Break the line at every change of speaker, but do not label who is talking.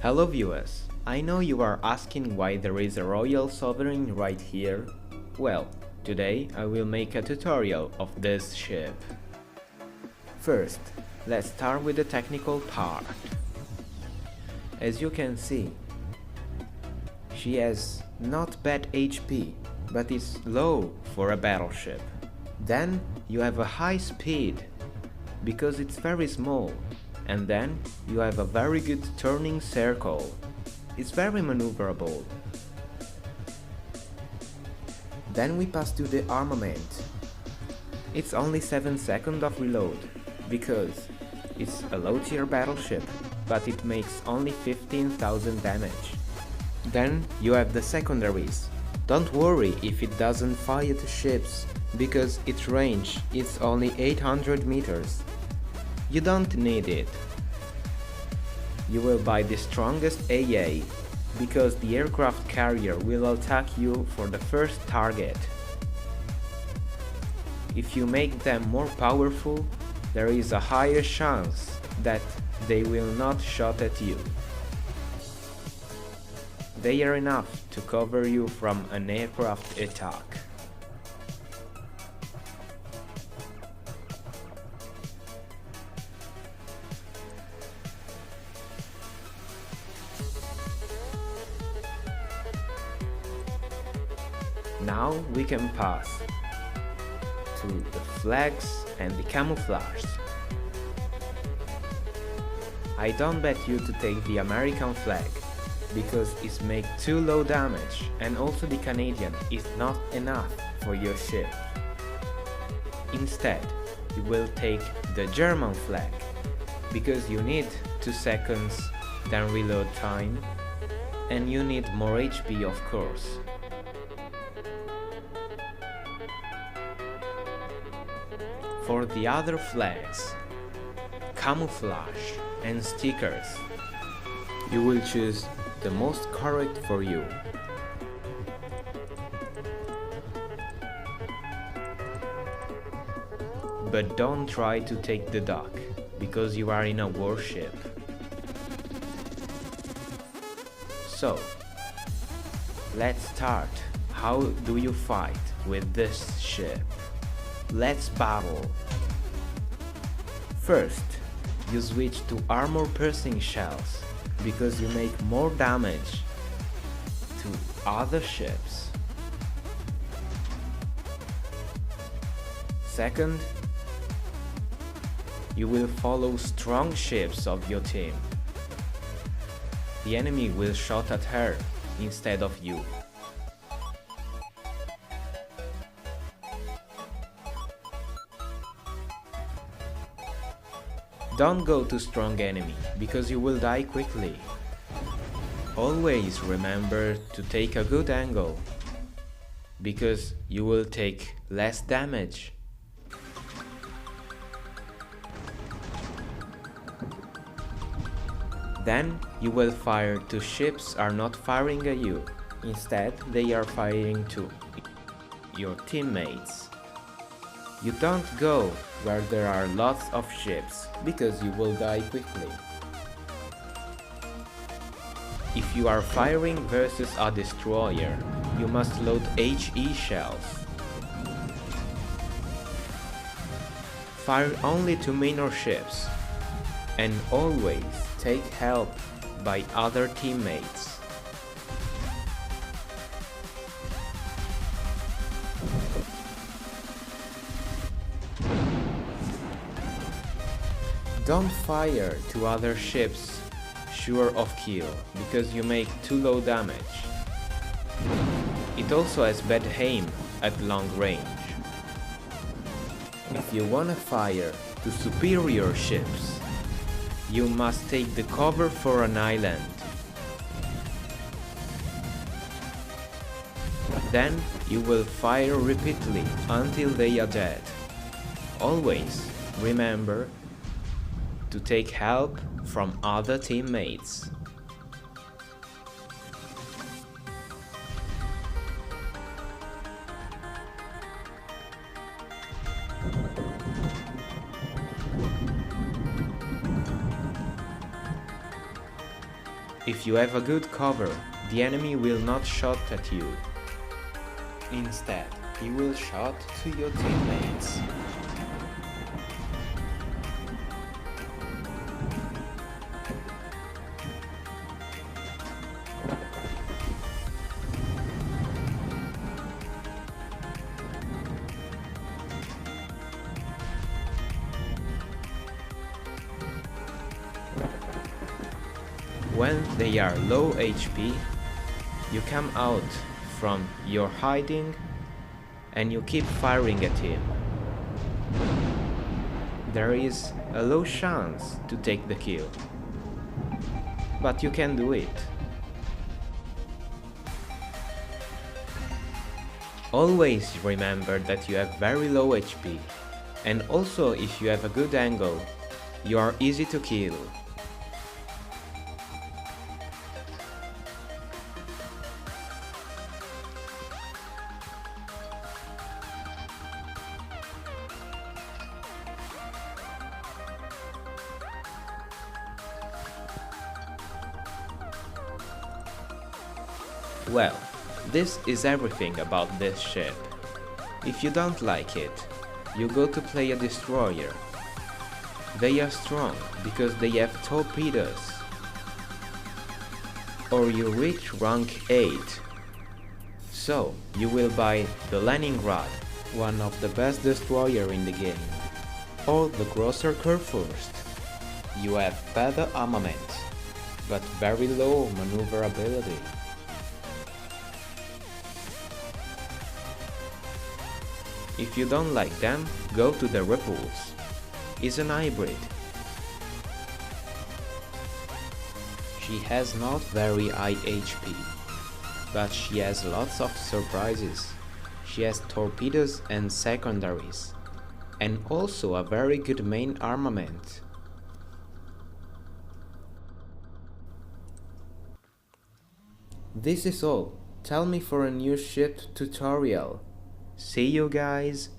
Hello viewers, I know you are asking why there is a royal sovereign right here. Well, today I will make a tutorial of this ship. First, let's start with the technical part. As you can see, she has not bad HP, but it's low for a battleship. Then you have a high speed, because it's very small. And then you have a very good turning circle. It's very maneuverable. Then we pass to the armament. It's only 7 seconds of reload, because it's a low tier battleship, but it makes only 15,000 damage. Then you have the secondaries. Don't worry if it doesn't fire the ships, because its range is only 800 meters. You don't need it. You will buy the strongest AA, because the aircraft carrier will attack you for the first target. If you make them more powerful, there is a higher chance that they will not shoot at you. They are enough to cover you from an aircraft attack. Now we can pass to the flags and the camouflage. I don't bet you to take the American flag, because it makes too low damage, and also the Canadian is not enough for your ship. Instead, you will take the German flag, because you need 2 seconds than reload time, and you need more HP of course. For the other flags, camouflage and stickers, you will choose the most correct for you. But don't try to take the dock, because you are in a warship. So, let's start. How do you fight with this ship? Let's battle. First, you switch to armor-piercing shells, because you make more damage to other ships. Second, you will follow strong ships of your team. The enemy will shoot at her instead of you. Don't go to strong enemy, because you will die quickly. Always remember to take a good angle, because you will take less damage. Then you will fire to ships are not firing at you. Instead, they are firing to your teammates. You don't go where there are lots of ships, because you will die quickly. If you are firing versus a destroyer, you must load HE shells. Fire only to minor ships, and always take help by other teammates. Don't fire to other ships sure of kill, because you make too low damage. It also has bad aim at long range. If you wanna fire to superior ships, you must take the cover for an island. Then you will fire repeatedly until they are dead. Always remember to take help from other teammates. If you have a good cover, the enemy will not shoot at you. Instead, he will shoot to your teammates. When they are low HP, you come out from your hiding and you keep firing at him. There is a low chance to take the kill, but you can do it. Always remember that you have very low HP, and also if you have a good angle, you are easy to kill. Well, this is everything about this ship. If you don't like it, you go to play a destroyer. They are strong because they have torpedoes. Or you reach rank 8. So, you will buy the Leningrad, one of the best destroyer in the game. Or the Grosser Kurfürst. You have better armament, but very low maneuverability. If you don't like them, go to the Repulse. It's an hybrid. She has not very high HP, but she has lots of surprises. She has torpedoes and secondaries, and also a very good main armament. This is all. Tell me for a new ship tutorial. See you guys!